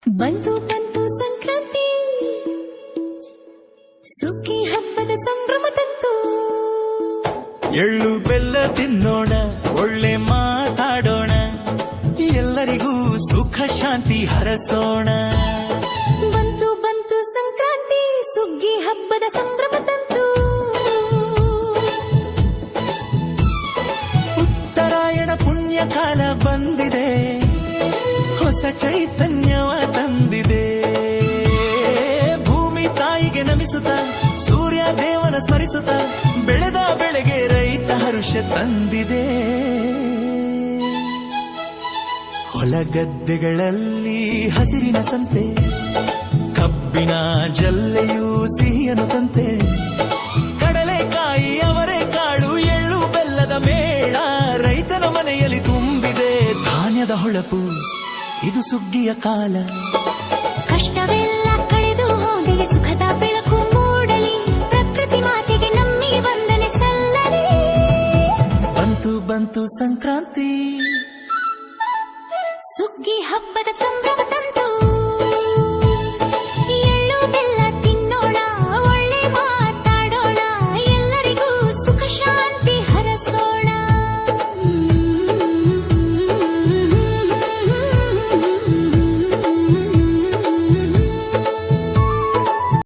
ಬಂತು ಬಂತು ಸಂಕ್ರಾಂತಿ, ಸುಗ್ಗಿ ಹಬ್ಬದ ಸಂಭ್ರಮ ತಂತು. ಎಳ್ಳು ಬೆಲ್ಲ ತಿನ್ನೋಣ, ಒಳ್ಳೆ ಮಾತಾಡೋಣ, ಎಲ್ಲರಿಗೂ ಸುಖ ಶಾಂತಿ ಹರಸೋಣ. ಬಂತು ಬಂತು ಸಂಕ್ರಾಂತಿ, ಸುಗ್ಗಿ ಹಬ್ಬದ ಸಂಭ್ರಮ ತಂತು. ಉತ್ತರಾಯಣ ಪುಣ್ಯ ಕಾಲ ಬಂದಿದೆ, ಹೊಸ ಚೈತನ್ಯವ ತಂದಿದೆ. ಭೂಮಿ ತಾಯಿಗೆ ನಮಿಸುತ್ತ, ಸೂರ್ಯ ದೇವನ ಸ್ಮರಿಸುತ್ತ, ಬೆಳೆದ ಬೆಳೆಗೆ ರೈತ ಹರುಷ ತಂದಿದೆ. ಹೊಲಗದ್ದೆಗಳಲ್ಲಿ ಹಸಿರಿನ ಸಂತೆ, ಕಬ್ಬಿನ ಜಲ್ಲೆಯೂ ಸಿಹಿಯನು ತಂತೆ. ಕಡಲೆಕಾಯಿ ಅವರೆಕಾಳು ಎಳ್ಳು ಬೆಲ್ಲದ ಮೇಳ, ರೈತನ ಮನೆಯಲ್ಲಿ ತುಂಬಿದೆ ಧಾನ್ಯದ ಹೊಳಪು. ಇದು ಸುಗ್ಗಿಯ ಕಾಲ, ಕಷ್ಟವೆಲ್ಲ ಕಳೆದು ಹೋಗಲಿ, ಸುಖದ ಬೆಳಕು ಮೂಡಲಿ, ಪ್ರಕೃತಿ ಮಾತೆಗೆ ನಮ್ಮಿಗೆ ವಂದನೆ ಸಲ್ಲಲಿ. ಬಂತು ಬಂತು ಸಂಕ್ರಾಂತಿ, ಸುಗ್ಗಿ ಹಬ್ಬದ